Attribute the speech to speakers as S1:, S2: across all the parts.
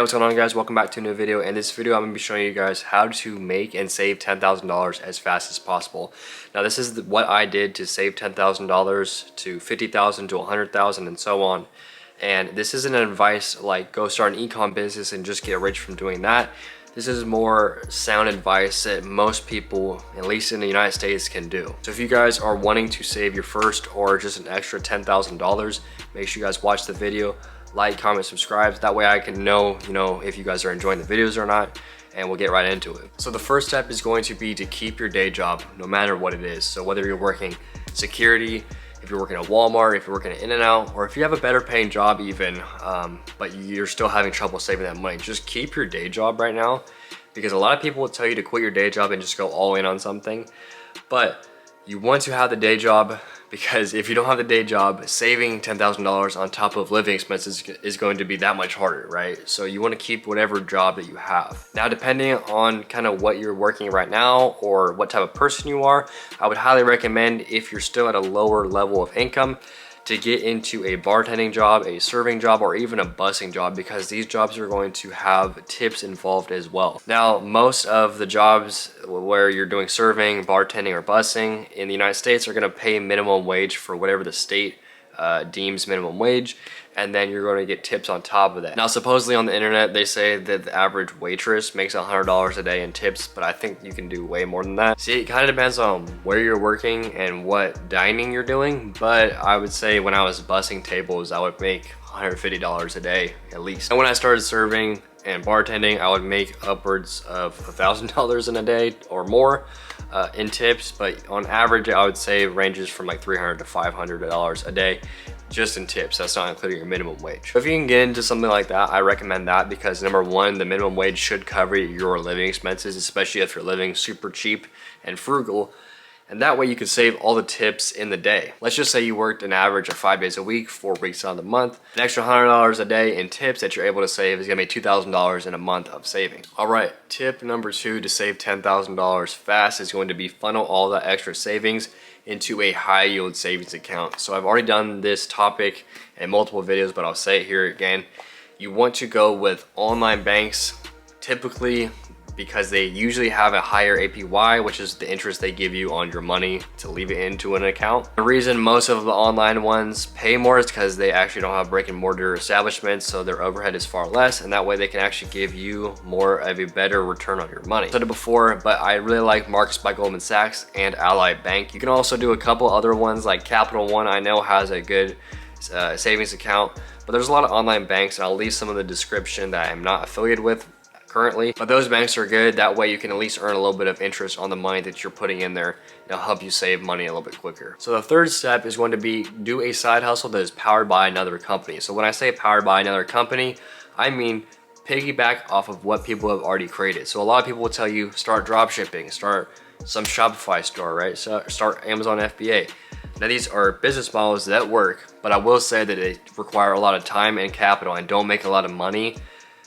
S1: Hey, what's going on, guys? Welcome back to a new video. In this video I'm going to be showing you guys how to make and save $10,000 as fast as possible. Now this is what I did to save $10,000 to $50,000 to $100,000 and so on. And this isn't advice like go start an e-com business and just get rich from doing that. This is more sound advice that most people, at least in the United States, can do. So if you guys are wanting to save your first or just an extra $10,000, make sure you guys watch the video. Like, comment, subscribe. That way I can know, if you guys are enjoying the videos or not, and we'll get right into it. So the first step is going to be to keep your day job, no matter what it is. So whether you're working security, if you're working at Walmart, if you're working at In-N-Out, or if you have a better paying job even, but you're still having trouble saving that money, just keep your day job right now, because a lot of people will tell you to quit your day job and just go all in on something. But you want to have the day job, because if you don't have the day job, saving $10,000 on top of living expenses is going to be that much harder, right? So you want to keep whatever job that you have. Now, depending on kind of what you're working right now or what type of person you are, I would highly recommend, if you're still at a lower level of income, to get into a bartending job, a serving job, or even a busing job, because these jobs are going to have tips involved as well. Now, most of the jobs where you're doing serving, bartending, or busing in the United States are going to pay minimum wage for whatever the state deems minimum wage, and then you're going to get tips on top of that. Now, supposedly on the internet, they say that the average waitress makes $100 a day in tips, but I think you can do way more than that. See, it kind of depends on where you're working and what dining you're doing, but I would say when I was bussing tables, I would make $150 a day at least. And when I started serving and bartending, I would make upwards of $1,000 in a day or more in tips, but on average I would say it ranges from like $300 to $500 a day just in tips. That's not including your minimum wage. If you can get into something like that, I recommend that, because number one, the minimum wage should cover your living expenses, especially if you're living super cheap and frugal. And that way you can save all the tips in the day. Let's just say you worked an average of 5 days a week, 4 weeks out of the month. An extra $100 a day in tips that you're able to save is gonna be $2,000 in a month of saving. All right, tip number 2 to save $10,000 fast is going to be funnel all that extra savings into a high yield savings account. So I've already done this topic in multiple videos, but I'll say it here again. You want to go with online banks, typically, because they usually have a higher APY, which is the interest they give you on your money to leave it into an account. The reason most of the online ones pay more is because they actually don't have brick and mortar establishments, so their overhead is far less, and that way they can actually give you more of a better return on your money. I said it before, but I really like Marcus by Goldman Sachs and Ally Bank. You can also do a couple other ones, like Capital One I know has a good savings account, but there's a lot of online banks, and I'll leave some of the description that I'm not affiliated with currently, but those banks are good. That way you can at least earn a little bit of interest on the money that you're putting in there. It'll help you save money a little bit quicker. So the third step is going to be do a side hustle that is powered by another company. So when I say powered by another company, I mean piggyback off of what people have already created. So a lot of people will tell you start drop shipping, start some Shopify store, right? So start Amazon FBA. Now these are business models that work, but I will say that they require a lot of time and capital and don't make a lot of money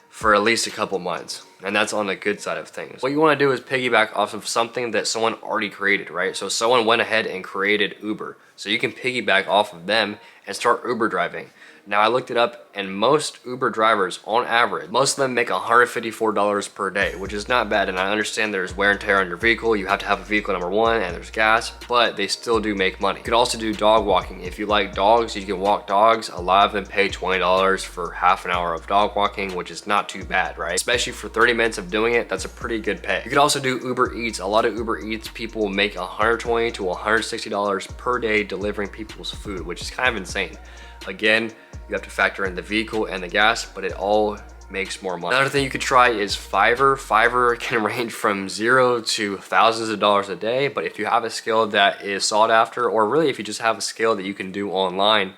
S1: for at least a couple months, and that's on the good side of things. What you want to do is piggyback off of something that someone already created, right? So someone went ahead and created Uber, so you can piggyback off of them and start Uber driving. Now I looked it up, and most Uber drivers on average, most of them make $154 per day, which is not bad. And I understand there's wear and tear on your vehicle. You have to have a vehicle, number one, and there's gas, but they still do make money. You could also do dog walking. If you like dogs, you can walk dogs. A lot of them pay $20 for half an hour of dog walking, which is not too bad, right? Especially for 30 minutes of doing it, that's a pretty good pay. You could also do Uber Eats. A lot of Uber Eats people make $120 to $160 per day delivering people's food, which is kind of insane. Again, you have to factor in the vehicle and the gas, but it all makes more money. Another thing you could try is Fiverr. Fiverr can range from $0 to thousands of dollars a day, but if you have a skill that is sought after, or really if you just have a skill that you can do online,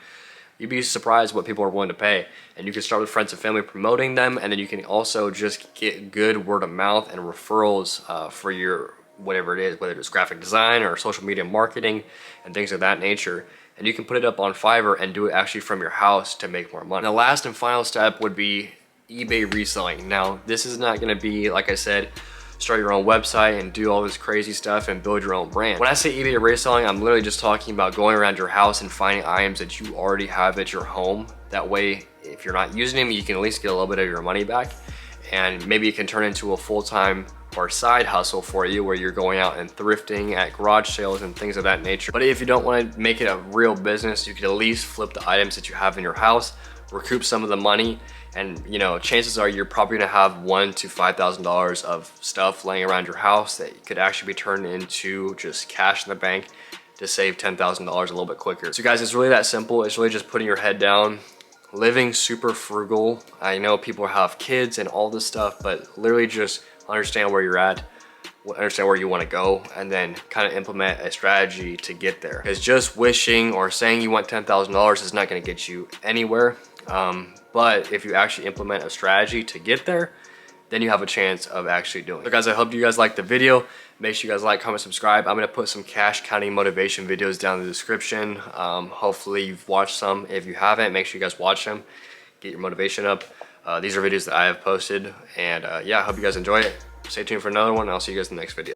S1: you'd be surprised what people are willing to pay. And you can start with friends and family promoting them, and then you can also just get good word of mouth and referrals for your whatever it is, whether it's graphic design or social media marketing and things of that nature. And you can put it up on Fiverr and do it actually from your house to make more money. The last and final step would be eBay reselling. Now, this is not gonna be, like I said, start your own website and do all this crazy stuff and build your own brand. When I say eBay reselling, I'm literally just talking about going around your house and finding items that you already have at your home. That way, if you're not using them, you can at least get a little bit of your money back. and maybe it can turn into a full-time or side hustle for you where you're going out and thrifting at garage sales and things of that nature. But if you don't want to make it a real business, you could at least flip the items that you have in your house, recoup some of the money, and you know, chances are you're probably gonna have $1,000 to $5,000 of stuff laying around your house that could actually be turned into just cash in the bank to save $10,000 a little bit quicker. So guys, it's really that simple. It's really just putting your head down, living super frugal. I know people have kids and all this stuff, but literally just understand where you're at, understand where you want to go, and then kind of implement a strategy to get there. Because just wishing or saying you want $10,000 is not going to get you anywhere. But if you actually implement a strategy to get there, then you have a chance of actually doing it. So guys, I hope you guys liked the video. Make sure you guys like, comment, subscribe. I'm gonna put some cash counting motivation videos down in the description. Hopefully you've watched some. If you haven't, make sure you guys watch them. Get your motivation up. These are videos that I have posted. And yeah, I hope you guys enjoy it. Stay tuned for another one. I'll see you guys in the next video.